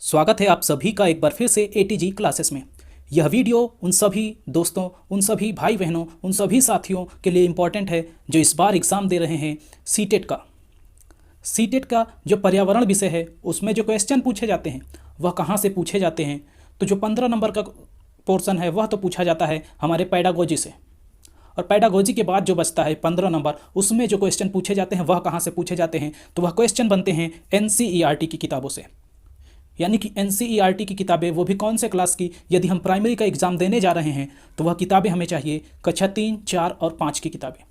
स्वागत है आप सभी का एक बार फिर से ATG क्लासेस में। यह वीडियो उन सभी दोस्तों, उन सभी भाई बहनों, उन सभी साथियों के लिए इम्पॉर्टेंट है जो इस बार एग्ज़ाम दे रहे हैं सीटेट का। सीटेट का जो पर्यावरण विषय है उसमें जो क्वेश्चन पूछे जाते हैं वह कहाँ से पूछे जाते हैं। तो जो 15 नंबर का पोर्शन है वह तो पूछा जाता है हमारे पैडागोजी से, और पैडागोजी के बाद जो बचता है 15 नंबर, उसमें जो क्वेश्चन पूछे जाते हैं वह कहाँ से पूछे जाते हैं। तो वह क्वेश्चन बनते हैं NCERT की किताबों से। यानी कि NCERT की किताबें, वो भी कौन से क्लास की, यदि हम प्राइमरी का एग्ज़ाम देने जा रहे हैं तो वह किताबें हमें चाहिए कक्षा 3, 4 और 5 की किताबें।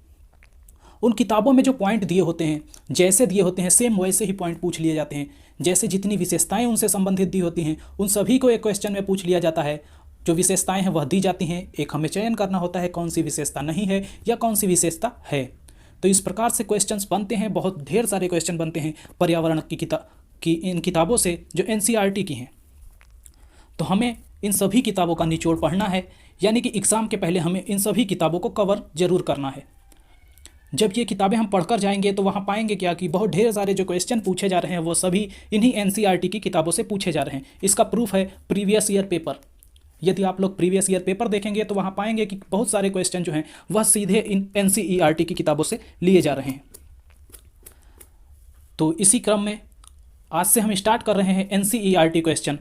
उन किताबों में जो पॉइंट दिए होते हैं, जैसे दिए होते हैं सेम वैसे ही पॉइंट पूछ लिए जाते हैं। जैसे जितनी विशेषताएं उनसे संबंधित दी होती हैं उन सभी को एक क्वेश्चन में पूछ लिया जाता है। जो विशेषताएं हैं वह दी जाती हैं, एक हमें चयन करना होता है कौन सी विशेषता नहीं है या कौन सी विशेषता है। तो इस प्रकार से क्वेश्चंस बनते हैं, बहुत ढेर सारे क्वेश्चन बनते हैं पर्यावरण की इन किताबों से जो NCERT की हैं। तो हमें इन सभी किताबों का निचोड़ पढ़ना है, यानी कि एग्ज़ाम के पहले हमें इन सभी किताबों को कवर जरूर करना है। जब ये किताबें हम पढ़कर जाएंगे तो वहाँ पाएंगे क्या कि बहुत ढेर सारे जो क्वेश्चन पूछे जा रहे हैं वो सभी इन्हीं NCERT की किताबों से पूछे जा रहे हैं। इसका प्रूफ है प्रीवियस ईयर पेपर। यदि आप लोग प्रीवियस ईयर पेपर देखेंगे तो वहाँ पाएंगे कि बहुत सारे क्वेश्चन जो हैं वह सीधे इन NCERT की किताबों से लिए जा रहे हैं। तो इसी क्रम में आज से हम स्टार्ट कर रहे हैं NCERT क्वेश्चन।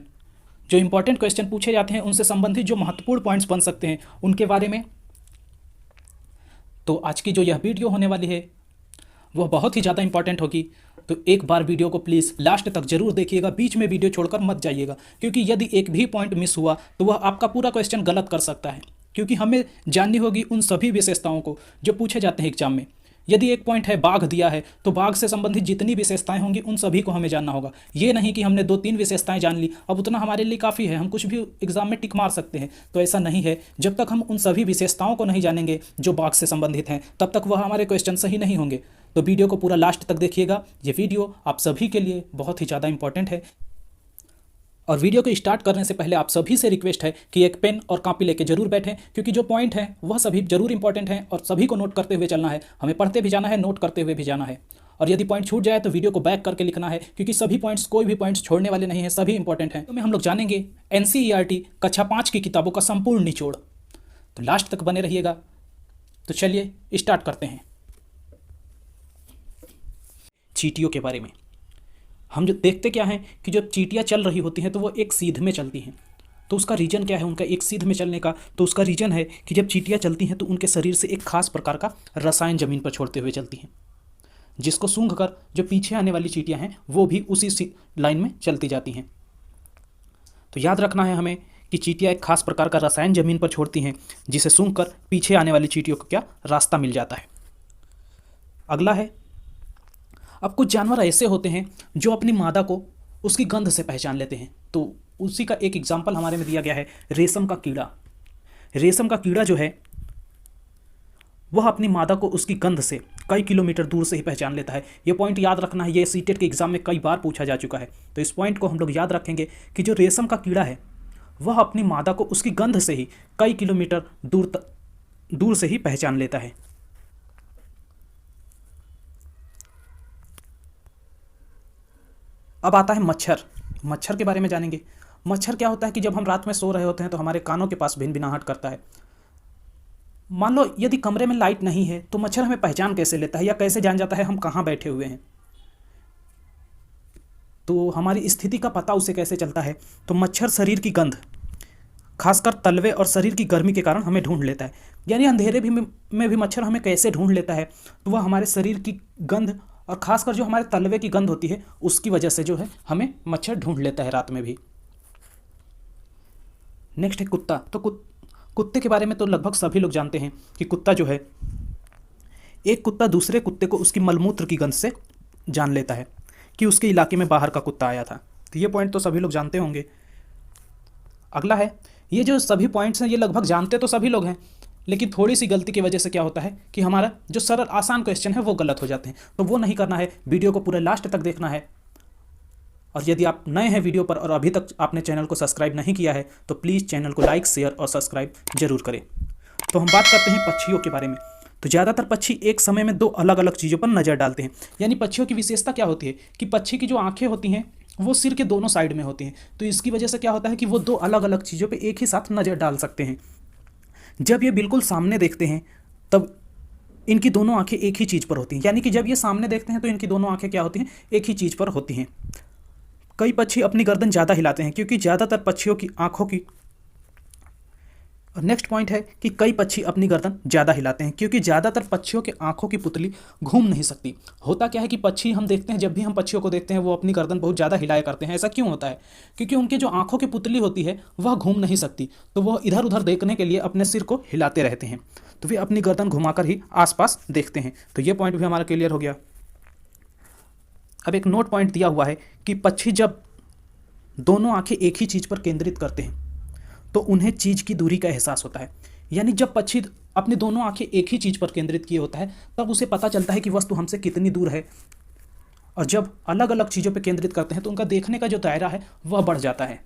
जो इंपॉर्टेंट क्वेश्चन पूछे जाते हैं उनसे संबंधित जो महत्वपूर्ण पॉइंट्स बन सकते हैं उनके बारे में। तो आज की जो यह वीडियो होने वाली है वह बहुत ही ज़्यादा इंपॉर्टेंट होगी। तो एक बार वीडियो को प्लीज़ लास्ट तक जरूर देखिएगा, बीच में वीडियो छोड़कर मत जाइएगा, क्योंकि यदि एक भी पॉइंट मिस हुआ तो वह आपका पूरा क्वेश्चन गलत कर सकता है। क्योंकि हमें जाननी होगी उन सभी विशेषताओं को जो पूछे जाते हैं एग्जाम में। यदि एक पॉइंट है बाघ दिया है तो बाघ से संबंधित जितनी विशेषताएं होंगी उन सभी को हमें जानना होगा। ये नहीं कि हमने 2-3 विशेषताएं जान ली, अब उतना हमारे लिए काफ़ी है, हम कुछ भी एग्जाम में टिक मार सकते हैं। तो ऐसा नहीं है। जब तक हम उन सभी विशेषताओं को नहीं जानेंगे जो बाघ से संबंधित हैं तब तक वह हमारे क्वेश्चन सही नहीं होंगे। तो वीडियो को पूरा लास्ट तक देखिएगा। ये वीडियो आप सभी के लिए बहुत ही ज़्यादा इंपॉर्टेंट है। और वीडियो को स्टार्ट करने से पहले आप सभी से रिक्वेस्ट है कि एक पेन और कॉपी लेके जरूर बैठें, क्योंकि जो पॉइंट है वह सभी जरूर इंपॉर्टेंट हैं और सभी को नोट करते हुए चलना है। हमें पढ़ते भी जाना है, नोट करते हुए भी जाना है। और यदि पॉइंट छूट जाए तो वीडियो को बैक करके लिखना है, क्योंकि सभी पॉइंट्स, कोई भी पॉइंट्स छोड़ने वाले नहीं हैं, सभी इंपॉर्टेंट हैं। तो हम लोग जानेंगे NCERT कक्षा 5 की किताबों का संपूर्ण निचोड़। तो लास्ट तक बने रहिएगा। तो चलिए स्टार्ट करते हैं। चींटियों के बारे में हम जो देखते क्या हैं कि जब चींटियाँ चल रही होती हैं तो वो एक सीध में चलती हैं। तो उसका रीजन क्या है उनका एक सीध में चलने का? तो उसका रीजन है कि जब चींटियाँ चलती हैं तो उनके शरीर से एक खास प्रकार का रसायन ज़मीन पर छोड़ते हुए चलती हैं, जिसको सूंघकर जो पीछे आने वाली चींटियाँ हैं वो भी उसी लाइन में चलती जाती हैं। तो याद रखना है हमें कि चींटियाँ एक खास प्रकार का रसायन ज़मीन पर छोड़ती हैं, जिसे सूंघकर पीछे आने वाली चींटियों को क्या रास्ता मिल जाता है। अगला है, अब कुछ जानवर ऐसे होते हैं जो अपनी मादा को उसकी गंध से पहचान लेते हैं। तो उसी का एक एग्जाम्पल हमारे में दिया गया है रेशम का कीड़ा। रेशम का कीड़ा जो है वह अपनी मादा को उसकी गंध से कई किलोमीटर दूर से ही पहचान लेता है। ये पॉइंट याद रखना है, ये सीटेट के एग्जाम में कई बार पूछा जा चुका है। तो इस पॉइंट को हम लोग याद रखेंगे कि जो रेशम का कीड़ा है वह अपनी मादा को उसकी गंध से ही कई किलोमीटर दूर से ही पहचान लेता है। अब आता है मच्छर। मच्छर के बारे में जानेंगे। मच्छर क्या होता है कि जब हम रात में सो रहे होते हैं तो हमारे कानों के पास भिनभिनाहट करता है। मान लो यदि कमरे में लाइट नहीं है तो मच्छर हमें पहचान कैसे लेता है या कैसे जान जाता है हम कहाँ बैठे हुए हैं? तो हमारी स्थिति का पता उसे कैसे चलता है? तो मच्छर शरीर की गंध, खासकर तलवे और शरीर की गर्मी के कारण हमें ढूंढ लेता है। यानी अंधेरे में भी मच्छर हमें कैसे ढूंढ लेता है? तो वह हमारे शरीर की गंध और खासकर जो हमारे तलवे की गंध होती है उसकी वजह से जो है हमें मच्छर ढूंढ लेता है रात में भी। नेक्स्ट है कुत्ता। तो कुत्ते के बारे में तो लगभग सभी लोग जानते हैं कि कुत्ता जो है, एक कुत्ता दूसरे कुत्ते को उसकी मलमूत्र की गंध से जान लेता है कि उसके इलाके में बाहर का कुत्ता आया था। तो ये पॉइंट तो सभी लोग जानते होंगे। अगला है, ये जो सभी पॉइंट्स हैं ये लगभग जानते तो सभी लोग हैं, लेकिन थोड़ी सी गलती की वजह से क्या होता है कि हमारा जो सरल आसान क्वेश्चन है वो गलत हो जाते हैं। तो वो नहीं करना है, वीडियो को पूरे लास्ट तक देखना है। और यदि आप नए हैं वीडियो पर और अभी तक आपने चैनल को सब्सक्राइब नहीं किया है तो प्लीज़ चैनल को लाइक, शेयर और सब्सक्राइब जरूर करें। तो हम बात करते हैं पक्षियों के बारे में। तो ज़्यादातर पक्षी एक समय में 2 अलग अलग चीज़ों पर नज़र डालते हैं। यानी पक्षियों की विशेषता क्या होती है कि पक्षी की जो आँखें होती हैं वो सिर के दोनों साइड में होती हैं। तो इसकी वजह से क्या होता है कि वो दो अलग अलग चीज़ों पे एक ही साथ नज़र डाल सकते हैं। जब ये बिल्कुल सामने देखते हैं तब इनकी दोनों आंखें एक ही चीज़ पर होती हैं, यानी कि जब ये सामने देखते हैं तो इनकी दोनों आंखें क्या होती हैं, एक ही चीज़ पर होती हैं। कई पक्षी अपनी गर्दन ज़्यादा हिलाते हैं क्योंकि ज़्यादातर पक्षियों की आंखों की, और नेक्स्ट पॉइंट है कि कई पक्षी अपनी गर्दन ज़्यादा हिलाते हैं क्योंकि ज़्यादातर पक्षियों के आंखों की पुतली घूम नहीं सकती। होता क्या है कि पक्षी हम देखते हैं, जब भी हम पक्षियों को देखते हैं वो अपनी गर्दन बहुत ज़्यादा हिलाया करते हैं। ऐसा क्यों होता है? क्योंकि उनके जो आंखों की पुतली होती है वह घूम नहीं सकती, तो वह इधर उधर देखने के लिए अपने सिर को हिलाते रहते हैं, तो वे अपनी गर्दन घुमाकर ही आसपास देखते हैं। तो ये पॉइंट भी हमारा क्लियर हो गया। अब एक नोट पॉइंट दिया हुआ है कि पक्षी जब दोनों आंखें एक ही चीज़ पर केंद्रित करते हैं तो उन्हें चीज़ की दूरी का एहसास होता है। यानी जब पक्षी अपनी दोनों आंखें एक ही चीज़ पर केंद्रित किए होता है तब उसे पता चलता है कि वस्तु हमसे कितनी दूर है, और जब अलग अलग चीज़ों पर केंद्रित करते हैं तो उनका देखने का जो दायरा है वह बढ़ जाता है।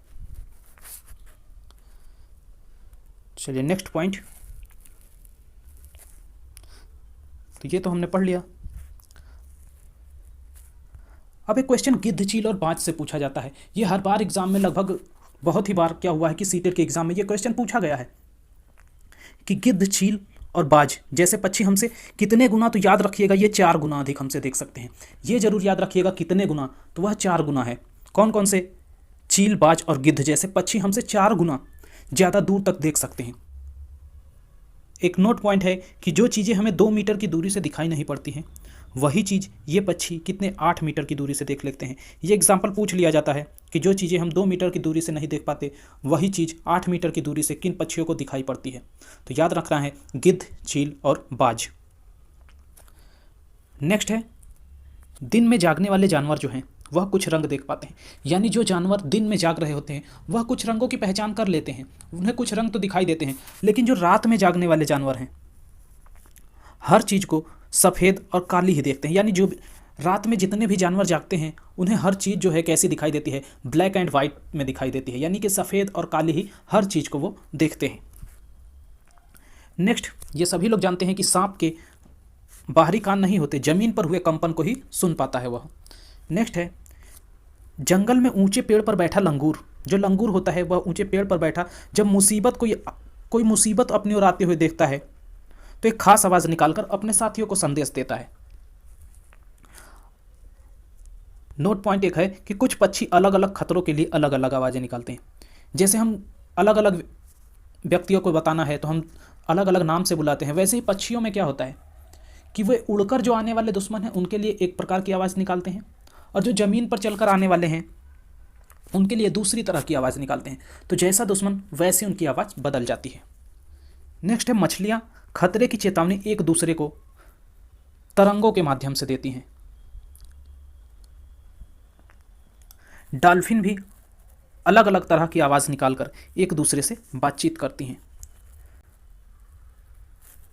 चलिए नेक्स्ट पॉइंट, तो ये तो हमने पढ़ लिया। अब एक क्वेश्चन गिद्ध, चील और बाज से पूछा जाता है। ये हर बार एग्जाम में, लगभग बहुत ही बार क्या हुआ है कि सीटेट के एग्जाम में ये क्वेश्चन पूछा गया है कि गिद्ध, चील और बाज जैसे पक्षी हमसे कितने गुना, तो याद रखिएगा ये 4 गुना अधिक हमसे देख सकते हैं। ये जरूर याद रखिएगा कितने गुना, तो वह 4 गुना है। कौन कौन से? चील, बाज और गिद्ध जैसे पक्षी हमसे 4 गुना ज़्यादा दूर तक देख सकते हैं। एक नोट पॉइंट है कि जो चीज़ें हमें 2 मीटर की दूरी से दिखाई नहीं पड़ती हैं वही चीज़ ये पक्षी कितने 8 मीटर की दूरी से देख लेते हैं। ये एग्जाम्पल पूछ लिया जाता है कि जो चीज़ें हम 2 मीटर की दूरी से नहीं देख पाते वही चीज़ 8 मीटर की दूरी से किन पक्षियों को दिखाई पड़ती है। तो याद रखना है गिद्ध, चील और बाज। नेक्स्ट है, दिन में जागने वाले जानवर जो हैं वह कुछ रंग देख पाते हैं। यानी जो जानवर दिन में जाग रहे होते हैं वह कुछ रंगों की पहचान कर लेते हैं, उन्हें कुछ रंग तो दिखाई देते हैं। लेकिन जो रात में जागने वाले जानवर हैं हर चीज़ को सफ़ेद और काली ही देखते हैं। यानी जो रात में जितने भी जानवर जागते हैं उन्हें हर चीज़ जो है कैसी दिखाई देती है, ब्लैक एंड वाइट में दिखाई देती है, यानी कि सफ़ेद और काली ही हर चीज़ को वो देखते हैं। नेक्स्ट, ये सभी लोग जानते हैं कि सांप के बाहरी कान नहीं होते, ज़मीन पर हुए कंपन को ही सुन पाता है वह। नेक्स्ट है, जंगल में ऊंचे पेड़ पर बैठा लंगूर, जो लंगूर होता है वह ऊंचे पेड़ पर बैठा जब कोई मुसीबत अपनी ओर आते हुए देखता है तो एक खास आवाज़ निकालकर अपने साथियों को संदेश देता है। नोट पॉइंट एक है कि कुछ पक्षी अलग अलग खतरों के लिए अलग अलग आवाज़ें निकालते हैं। जैसे हम अलग अलग व्यक्तियों को बताना है तो हम अलग अलग नाम से बुलाते हैं, वैसे ही पक्षियों में क्या होता है कि वे उड़कर जो आने वाले दुश्मन हैं उनके लिए एक प्रकार की आवाज़ निकालते हैं, और जो ज़मीन पर चलकर आने वाले हैं उनके लिए दूसरी तरह की आवाज़ निकालते हैं। तो जैसा दुश्मन वैसे उनकी आवाज़ बदल जाती है। नेक्स्ट है, मछलियाँ खतरे की चेतावनी एक दूसरे को तरंगों के माध्यम से देती हैं। डॉल्फिन भी अलग अलग तरह की आवाज़ निकालकर एक दूसरे से बातचीत करती हैं।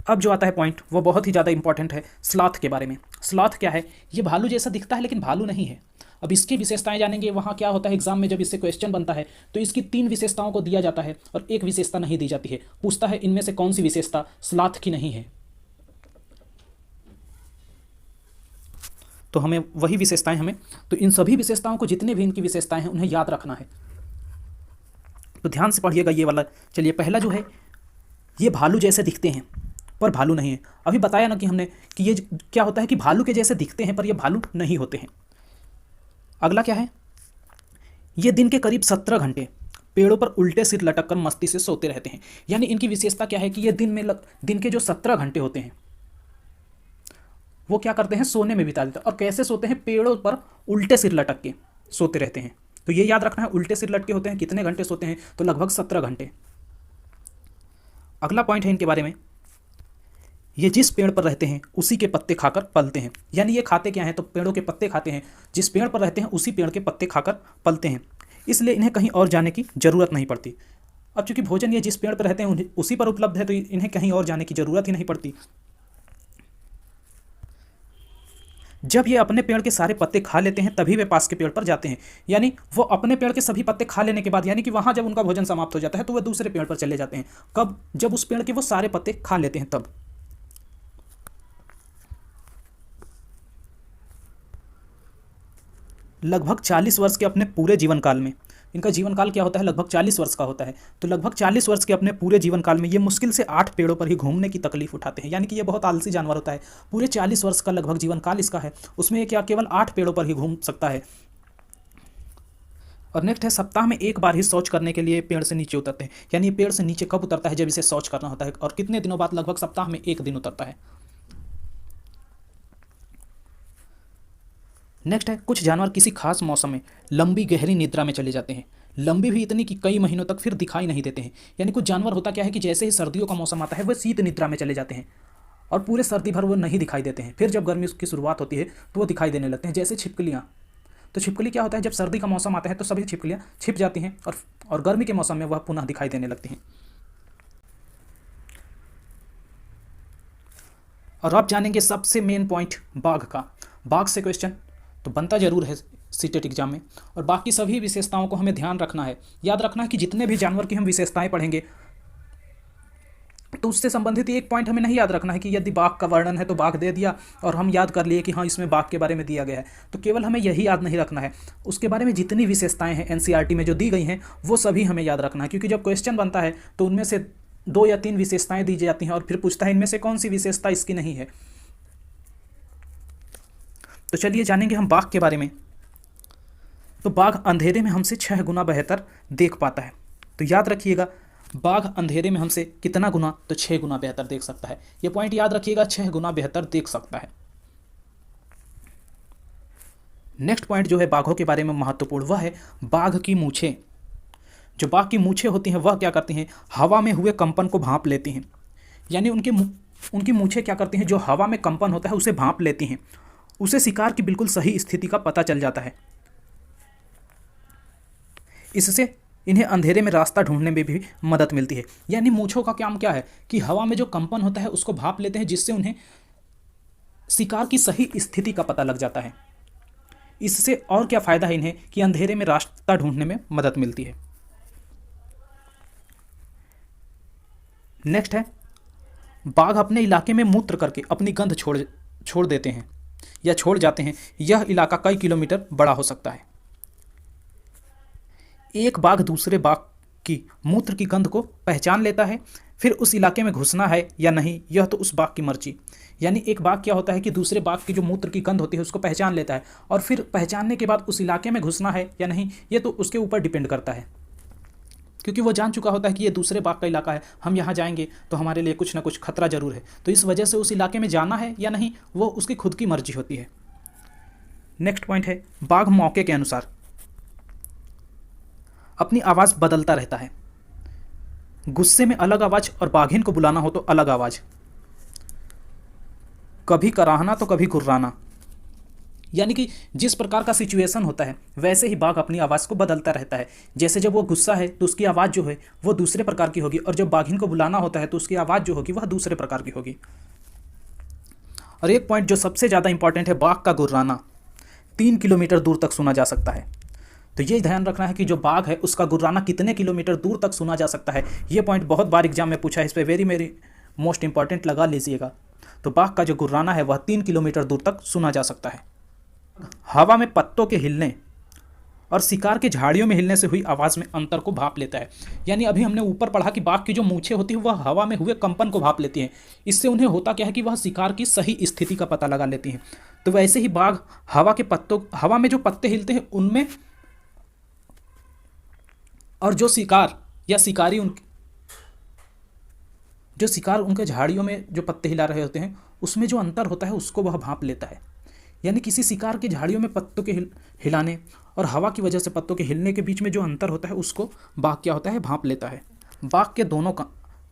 अब जो आता है पॉइंट वो बहुत ही ज़्यादा इंपॉर्टेंट है, स्लॉथ के बारे में। स्लॉथ क्या है? ये भालू जैसा दिखता है लेकिन भालू नहीं है। अब इसकी विशेषताएं जानेंगे। वहाँ क्या होता है एग्जाम में जब इससे क्वेश्चन बनता है तो इसकी 3 विशेषताओं को दिया जाता है और एक विशेषता नहीं दी जाती है। पूछता है इनमें से कौन सी विशेषता स्लॉथ की नहीं है, तो हमें वही विशेषताएं तो इन सभी विशेषताओं को, जितने भी इनकी विशेषताएं हैं उन्हें याद रखना है। तो ध्यान से पढ़िएगा ये वाला। चलिए, पहला जो है, ये भालू जैसे दिखते हैं पर भालू नहीं है। अभी बताया ना कि हमने कि ये क्या होता है कि भालू के जैसे दिखते हैं पर ये भालू नहीं होते हैं। अगला क्या है, ये दिन के करीब 17 घंटे पेड़ों पर उल्टे सिर लटक कर मस्ती से सोते रहते हैं। यानी इनकी विशेषता क्या है कि ये दिन के जो 17 घंटे होते हैं वो क्या करते हैं, सोने में बिता देते हैं। और कैसे सोते हैं? पेड़ों पर उल्टे सिर लटक के सोते रहते हैं। तो ये याद रखना है, उल्टे सिर लटके होते हैं। कितने घंटे सोते हैं? तो लगभग 17 घंटे। अगला पॉइंट है इनके बारे में, ये जिस पेड़ पर रहते हैं उसी के पत्ते खाकर पलते हैं। यानी ये खाते क्या हैं? तो पेड़ों के पत्ते खाते हैं। जिस पेड़ पर रहते हैं उसी पेड़ के पत्ते खाकर पलते हैं, इसलिए इन्हें कहीं और जाने की ज़रूरत नहीं पड़ती। अब चूंकि भोजन ये जिस पेड़ पर रहते हैं उसी पर उपलब्ध है तो इन्हें कहीं और जाने की ज़रूरत ही नहीं पड़ती। जब ये अपने पेड़ के सारे पत्ते खा लेते हैं तभी वे पास के पेड़ पर जाते हैं। यानी वो अपने पेड़ के सभी पत्ते खा लेने के बाद, यानी कि वहाँ जब उनका भोजन समाप्त हो जाता है तो वे दूसरे पेड़ पर चले जाते हैं। कब? जब उस पेड़ के वो सारे पत्ते खा लेते हैं तब। लगभग 40 वर्ष के अपने पूरे जीवन काल में, इनका जीवन काल क्या होता है, लगभग 40 वर्ष का होता है। तो लगभग 40 वर्ष के अपने पूरे जीवन काल में ये मुश्किल से 8 पेड़ों पर ही घूमने की तकलीफ उठाते हैं, यानी कि ये बहुत आलसी जानवर होता है। पूरे 40 वर्ष का लगभग जीवन काल इसका है, उसमें ये क्या केवल 8 पेड़ों पर ही घूम सकता है। और नेक्स्ट है, सप्ताह में एक बार ही शौच करने के लिए पेड़ से नीचे उतरते हैं, यानी ये पेड़ से नीचे कब उतरता है, जब इसे शौच करना होता है, और कितने दिनों बाद, लगभग सप्ताह में 1 दिन उतरता है। नेक्स्ट है, कुछ जानवर किसी खास मौसम में लंबी गहरी निद्रा में चले जाते हैं, लंबी भी इतनी कि कई महीनों तक फिर दिखाई नहीं देते हैं। यानी कुछ जानवर होता क्या है कि जैसे ही सर्दियों का मौसम आता है वह शीत निद्रा में चले जाते हैं और पूरे सर्दी भर वो नहीं दिखाई देते हैं। फिर जब गर्मी की शुरुआत होती है तो वो दिखाई देने लगते हैं, जैसे छिपकलियाँ। तो छिपकली क्या होता है, जब सर्दी का मौसम आता है तो सभी छिपकलियाँ छिप जाती हैं और गर्मी के मौसम में वह पुनः दिखाई देने लगती हैं। और अब जानेंगे सबसे मेन पॉइंट बाघ का। बाघ से क्वेश्चन तो बनता जरूर है सीटेट एग्जाम में, और बाकी सभी विशेषताओं को हमें ध्यान रखना है। याद रखना है कि जितने भी जानवर की हम विशेषताएं पढ़ेंगे तो उससे संबंधित एक पॉइंट हमें नहीं याद रखना है कि यदि बाघ का वर्णन है तो बाघ दे दिया और हम याद कर लिए कि हाँ इसमें बाघ के बारे में दिया गया है। तो केवल हमें यही याद नहीं रखना है, उसके बारे में जितनी विशेषताएं हैं एनसीईआरटी में जो दी गई हैं वो सभी हमें याद रखना है, क्योंकि जब क्वेश्चन बनता है तो उनमें से 2 या 3 विशेषताएं दी जाती हैं और फिर पूछता है इनमें से कौन सी विशेषता इसकी नहीं है। तो चलिए जानेंगे हम बाघ के बारे में। तो बाघ अंधेरे में हमसे 6 गुना बेहतर देख पाता है। तो याद रखिएगा, बाघ अंधेरे में हमसे कितना गुना, तो 6 गुना बेहतर देख सकता है। यह पॉइंट याद रखिएगा, 6 गुना बेहतर देख सकता है। नेक्स्ट पॉइंट जो है बाघों के बारे में महत्वपूर्ण, वह है बाघ की मूछें। जो बाघ की मूछें होती हैं वह क्या करती हैं, हवा में हुए कंपन को भांप लेती हैं। यानी उनकी मूछें क्या करती हैं, जो हवा में कंपन होता है उसे भांप लेती हैं, उसे शिकार की बिल्कुल सही स्थिति का पता चल जाता है। इससे इन्हें अंधेरे में रास्ता ढूंढने में भी मदद मिलती है। यानी मूंछों का काम क्या है कि हवा में जो कंपन होता है उसको भांप लेते हैं, जिससे उन्हें शिकार की सही स्थिति का पता लग जाता है। इससे और क्या फ़ायदा है इन्हें कि अंधेरे में रास्ता ढूंढने में मदद मिलती है। नेक्स्ट है, बाघ अपने इलाके में मूत्र करके अपनी गंध छोड़ देते हैं या छोड़ जाते हैं। यह इलाका कई किलोमीटर बड़ा हो सकता है। एक बाघ दूसरे बाघ की मूत्र की गंध को पहचान लेता है, फिर उस इलाके में घुसना है या नहीं यह तो उस बाघ की मर्जी। यानी एक बाघ क्या होता है कि दूसरे बाघ की जो मूत्र की गंध होती है उसको पहचान लेता है, और फिर पहचानने के बाद उस इलाके में घुसना है या नहीं ये तो उसके ऊपर डिपेंड करता है, क्योंकि वो जान चुका होता है कि ये दूसरे बाघ का इलाका है, हम यहाँ जाएंगे तो हमारे लिए कुछ ना कुछ खतरा जरूर है। तो इस वजह से उस इलाके में जाना है या नहीं वो उसकी खुद की मर्जी होती है। नेक्स्ट पॉइंट है, बाघ मौके के अनुसार अपनी आवाज़ बदलता रहता है। गुस्से में अलग आवाज़ और बाघिन को बुलाना हो तो अलग आवाज़, कभी कराहना तो कभी गुर्राना। यानी कि जिस प्रकार का सिचुएशन होता है वैसे ही बाघ अपनी आवाज़ को बदलता रहता है। जैसे जब वो गुस्सा है तो उसकी आवाज़ जो है वो दूसरे प्रकार की होगी, और जब बाघिन को बुलाना होता है तो उसकी आवाज़ जो होगी वह दूसरे प्रकार की होगी। और एक पॉइंट जो सबसे ज़्यादा इंपॉर्टेंट है, बाघ का गुर्राना 3 किलोमीटर दूर तक सुना जा सकता है। तो ये ध्यान रखना है कि जो बाघ है उसका गुर्राना कितने किलोमीटर दूर तक सुना जा सकता है। ये पॉइंट बहुत बार एग्जाम में पूछा है, इस पर वेरी मोस्ट इंपॉर्टेंट लगा लीजिएगा। तो बाघ का जो गुर्राना है वह 3 किलोमीटर दूर तक सुना जा सकता है। हवा में पत्तों के हिलने और शिकार के झाड़ियों में हिलने से हुई आवाज़ में अंतर को भांप लेता है। यानी अभी हमने ऊपर पढ़ा कि बाघ की जो मूछें होती हैं वह हवा में हुए कंपन को भांप लेती हैं। इससे उन्हें होता क्या है कि वह शिकार की सही स्थिति का पता लगा लेती हैं। तो वैसे ही बाघ हवा में जो पत्ते हिलते हैं उनमें, और जो शिकार उनके झाड़ियों में जो पत्ते हिला रहे होते हैं उसमें जो अंतर होता है उसको वह भांप लेता है। यानी किसी शिकार की झाड़ियों में पत्तों के हिलाने और हवा की वजह से पत्तों के हिलने के बीच में जो अंतर होता है उसको बाघ क्या होता है, भांप लेता है। बाघ के दोनों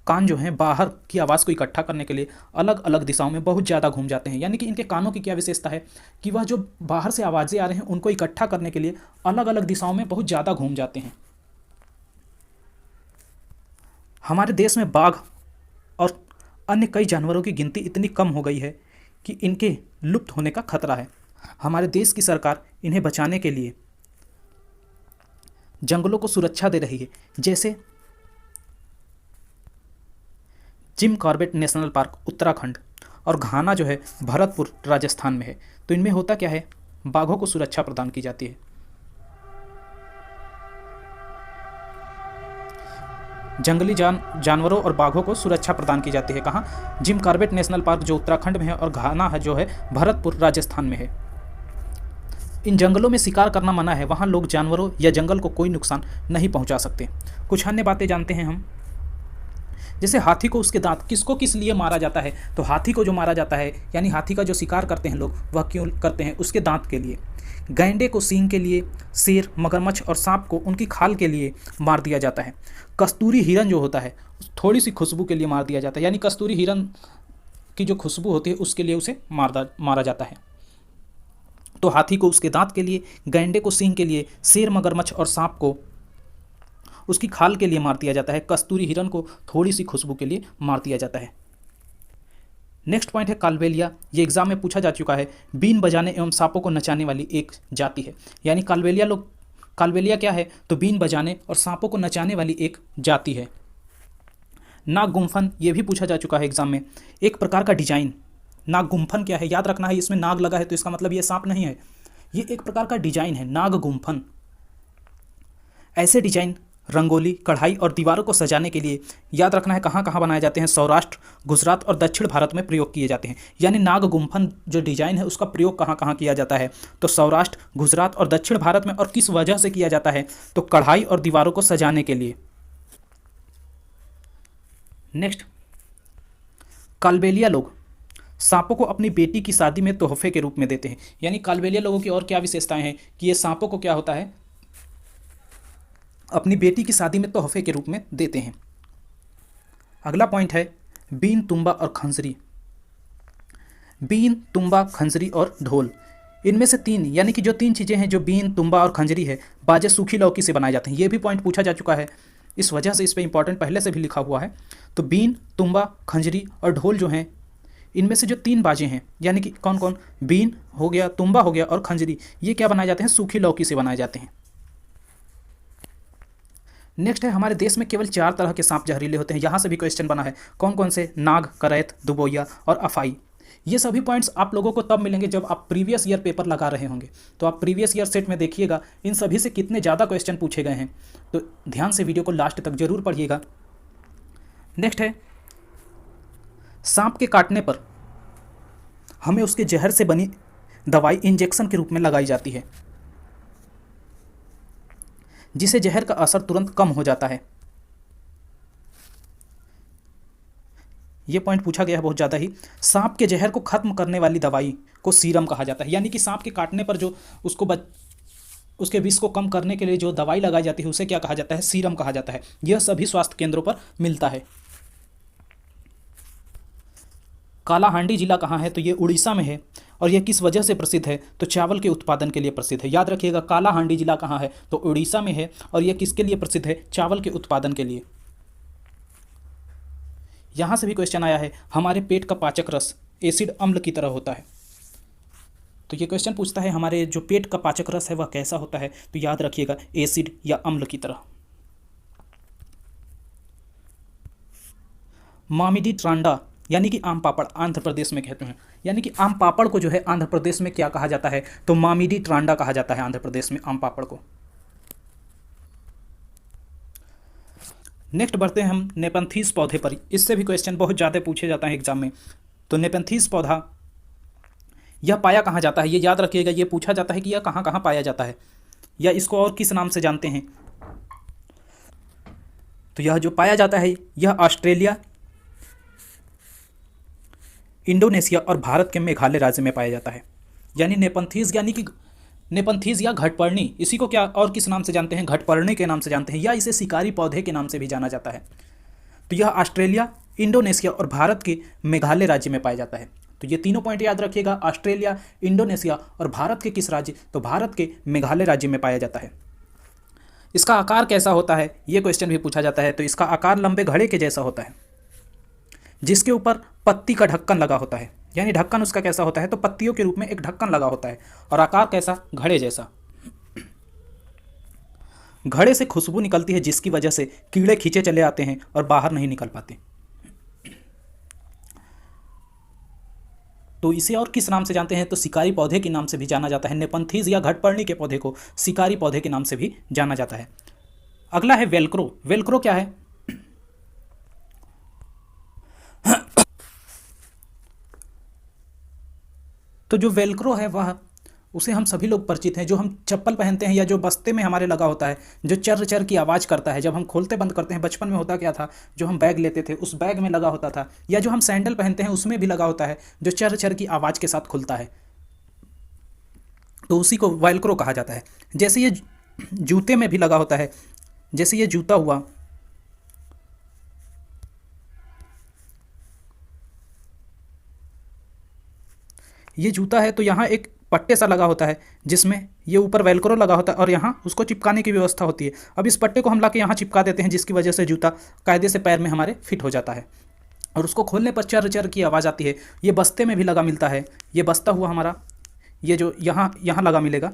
कान जो हैं बाहर की आवाज़ को इकट्ठा करने के लिए अलग अलग दिशाओं में बहुत ज़्यादा घूम जाते हैं। यानी कि इनके कानों की क्या विशेषता है कि वह जो बाहर से आवाज़ें आ रहे हैं उनको इकट्ठा करने के लिए अलग अलग दिशाओं में बहुत ज़्यादा घूम जाते हैं। हमारे देश में बाघ और अन्य कई जानवरों की गिनती इतनी कम हो गई है कि इनके लुप्त होने का खतरा है। हमारे देश की सरकार इन्हें बचाने के लिए जंगलों को सुरक्षा दे रही है। जैसे Jim Corbett national park Uttarakhand और घाना जो है भरतपुर राजस्थान में है। तो इनमें होता क्या है बाघों को सुरक्षा प्रदान की जाती है। जंगली जानवरों और बाघों को सुरक्षा प्रदान की जाती है। कहाँ? जिम कॉर्बेट नेशनल पार्क जो उत्तराखंड में है, और घाना है जो है भरतपुर राजस्थान में है। इन जंगलों में शिकार करना मना है, वहाँ लोग जानवरों या जंगल को कोई नुकसान नहीं पहुँचा सकते। कुछ अन्य बातें जानते हैं हम, जैसे हाथी को उसके दांत, किसको किस लिए मारा जाता है? तो हाथी को जो मारा जाता है, यानी हाथी का जो शिकार करते हैं लोग, वह क्यों करते हैं? उसके दांत के लिए। गैंडे को सींग के लिए, शेर, मगरमच्छ और सांप को उनकी खाल के लिए मार दिया जाता है। कस्तूरी हिरन जो होता है थोड़ी सी खुशबू के लिए मार दिया जाता है, यानी कस्तूरी हिरन की जो खुशबू होती है उसके लिए उसे मारा जाता है। तो हाथी को उसके दांत के लिए, गैंडे को सींग के लिए, शेर, मगरमच्छ और सांप को उसकी खाल के लिए मार दिया जाता है। कस्तूरी हिरन को थोड़ी सी खुशबू के लिए मार दिया जाता है। नेक्स्ट पॉइंट है कालबेलिया। ये एग्जाम में पूछा जा चुका है। बीन बजाने एवं सांपों को नचाने वाली एक जाति है, यानी कालबेलिया क्या है? तो बीन बजाने और सांपों को नचाने वाली एक जाति है। नागगुम्फन, ये भी पूछा जा चुका है एग्जाम में, एक प्रकार का डिजाइन। नागगुम्फन क्या है? याद रखना है, इसमें नाग लगा है तो इसका मतलब ये सांप नहीं है, ये एक प्रकार का डिजाइन है, नागगुम्फन। ऐसे डिजाइन रंगोली, कढ़ाई और दीवारों को सजाने के लिए याद रखना है कहाँ कहाँ बनाए जाते हैं? सौराष्ट्र, गुजरात और दक्षिण भारत में प्रयोग किए जाते हैं। यानी नागगुम्फन जो डिजाइन है उसका प्रयोग कहाँ कहाँ किया जाता है? तो सौराष्ट्र, गुजरात और दक्षिण भारत में। और किस वजह से किया जाता है? तो कढ़ाई और दीवारों को सजाने के लिए। नेक्स्ट, कालबेलिया लोग सांपों को अपनी बेटी की शादी में तोहफे के रूप में देते हैं। यानी कालबेलिया लोगों की और क्या विशेषताएं हैं कि ये सांपों को क्या होता है, अपनी बेटी की शादी में तोहफे के रूप में देते हैं। अगला पॉइंट है बीन, तुम्बा और खंजरी। बीन, तुम्बा, खंजरी और ढोल, इनमें से तीन, यानी कि जो तीन चीज़ें हैं, जो बीन, तुम्बा और खंजरी है, बाजे सूखी लौकी से बनाए जाते हैं। ये भी पॉइंट पूछा जा चुका है, इस वजह से इस पर इंपॉर्टेंट पहले से भी लिखा हुआ है। तो बीन, तुम्बा, खंजरी और ढोल जो हैं, इनमें से जो तीन बाजे हैं, यानी कि कौन कौन? बीन हो गया, तुम्बा हो गया और खंजरी, ये क्या बनाए जाते हैं? सूखी लौकी से बनाए जाते हैं। नेक्स्ट है, हमारे देश में केवल 4 तरह के सांप जहरीले होते हैं। यहाँ से भी क्वेश्चन बना है, कौन कौन से? नाग, करैत, दुबोया और अफाई। ये सभी पॉइंट्स आप लोगों को तब मिलेंगे जब आप प्रीवियस ईयर पेपर लगा रहे होंगे। तो आप प्रीवियस ईयर सेट में देखिएगा इन सभी से कितने ज़्यादा क्वेश्चन पूछे गए हैं, तो ध्यान से वीडियो को लास्ट तक जरूर पढ़िएगा। नेक्स्ट है, सांप के काटने पर हमें उसके जहर से बनी दवाई इंजेक्शन के रूप में लगाई जाती है, जिसे जहर का असर तुरंत कम हो जाता है। यह पॉइंट पूछा गया है बहुत ज़्यादा ही। सांप के जहर को खत्म करने वाली दवाई को सीरम कहा जाता है, यानी कि सांप के काटने पर जो उसके विष को कम करने के लिए जो दवाई लगाई जाती है उसे क्या कहा जाता है? सीरम कहा जाता है। यह सभी स्वास्थ्य केंद्रों पर मिलता है। कालाहांडी जिला कहाँ है? तो ये उड़ीसा में है। और यह किस वजह से प्रसिद्ध है? तो चावल के उत्पादन के लिए प्रसिद्ध है। याद रखिएगा, कालाहांडी जिला कहाँ है? तो उड़ीसा में है। और यह किसके लिए प्रसिद्ध है? चावल के उत्पादन के लिए। यहाँ से भी क्वेश्चन आया है, हमारे पेट का पाचक रस एसिड अम्ल की तरह होता है। तो ये क्वेश्चन पूछता है हमारे जो पेट का पाचक रस है वह कैसा होता है? तो याद रखिएगा, एसिड या अम्ल की तरह। मामिडी ट्रांडा यानी कि आम पापड़ आंध्र प्रदेश में कहते हैं, यानी कि आम पापड़ को जो है आंध्र प्रदेश में क्या कहा जाता है? तो मामिडी ट्रांडा कहा जाता है आंध्र प्रदेश में आम पापड़ को। नेक्स्ट बढ़ते हैं हम नेपंथीस पौधे पर। इससे भी क्वेश्चन बहुत ज़्यादा पूछे जाता है एग्जाम में। तो नेपंथीस पौधा यह पाया कहाँ जाता है? ये याद रखिएगा, ये पूछा जाता है कि यह कहाँ कहाँ पाया जाता है, या इसको और किस नाम से जानते हैं? तो यह जो पाया जाता है यह ऑस्ट्रेलिया, इंडोनेशिया और भारत के मेघालय राज्य में पाया जाता है। यानी नेपंथीज, यानी कि नेपंथीज या घटपर्णी, इसी को क्या और किस नाम से जानते हैं? घटपर्णी के नाम से जानते हैं, या इसे शिकारी पौधे के नाम से भी जाना जाता है। तो यह ऑस्ट्रेलिया, इंडोनेशिया और भारत के मेघालय राज्य में पाया जाता है। तो ये तीनों पॉइंट याद रखिएगा, ऑस्ट्रेलिया, इंडोनेशिया और भारत के किस राज्य? तो भारत के मेघालय राज्य में पाया जाता है। इसका आकार कैसा होता है? ये क्वेश्चन भी पूछा जाता है। तो इसका आकार लंबे घड़े के जैसा होता है, जिसके ऊपर पत्ती का ढक्कन लगा होता है। यानी ढक्कन उसका कैसा होता है? तो पत्तियों के रूप में एक ढक्कन लगा होता है, और आकार कैसा? घड़े जैसा। घड़े से खुशबू निकलती है, जिसकी वजह से कीड़े खींचे चले आते हैं और बाहर नहीं निकल पाते। तो इसे और किस नाम से जानते हैं? तो शिकारी पौधे के नाम से भी जाना जाता है। नेपंथीज या घटपर्णी के पौधे को शिकारी पौधे के नाम से भी जाना जाता है। अगला है वेलक्रो। वेलक्रो क्या है? तो जो वेलक्रो है वह, उसे हम सभी लोग परिचित हैं, जो हम चप्पल पहनते हैं या जो बस्ते में हमारे लगा होता है, जो चर चर की आवाज़ करता है जब हम खोलते बंद करते हैं। बचपन में होता क्या था, जो हम बैग लेते थे उस बैग में लगा होता था, या जो हम सैंडल पहनते हैं उसमें भी लगा होता है, जो चर चर की आवाज़ के साथ खुलता है, तो उसी को वेलक्रो कहा जाता है। जैसे ये जूते में भी लगा होता है, जैसे ये जूता हुआ, ये जूता है तो यहाँ एक पट्टे सा लगा होता है जिसमें ये ऊपर वेलक्रो लगा होता है और यहाँ उसको चिपकाने की व्यवस्था होती है। अब इस पट्टे को हम लाके यहाँ चिपका देते हैं, जिसकी वजह से जूता कायदे से पैर में हमारे फिट हो जाता है और उसको खोलने पर चर चर की आवाज़ आती है। ये बस्ते में भी लगा मिलता है, ये बस्ता हुआ हमारा, ये जो यहाँ यहाँ लगा मिलेगा।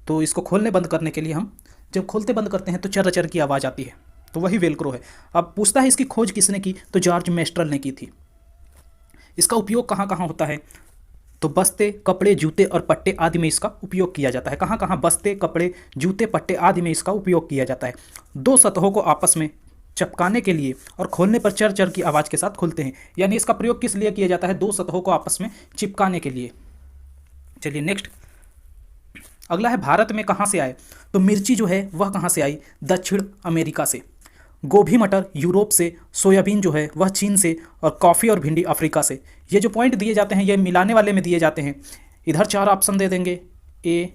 तो इसको खोलने बंद करने के लिए हम जब खोलते बंद करते हैं तो चर चर की आवाज़ आती है, तो वही वेलक्रो है। अब पूछता है इसकी खोज किसने की? तो जॉर्ज मेस्ट्रल ने की थी। इसका उपयोग कहाँ कहाँ होता है? तो बस्ते, कपड़े, जूते और पट्टे आदि में इसका उपयोग किया जाता है। कहाँ कहाँ? बस्ते, कपड़े, जूते, पट्टे आदि में इसका उपयोग किया जाता है। दो सतहों को आपस में चिपकाने के लिए और खोलने पर चर चर की आवाज़ के साथ खुलते हैं। यानी इसका प्रयोग किस लिए किया जाता है? दो सतहों को आपस में चिपकाने के लिए। चलिए नेक्स्ट, अगला है भारत में कहाँ से आए? तो मिर्ची जो है वह कहाँ से आई? दक्षिण अमेरिका से। गोभी मटर यूरोप से, सोयाबीन जो है वह चीन से, और कॉफ़ी और भिंडी अफ्रीका से। ये जो पॉइंट दिए जाते हैं ये मिलाने वाले में दिए जाते हैं। इधर चार ऑप्शन दे देंगे, ए,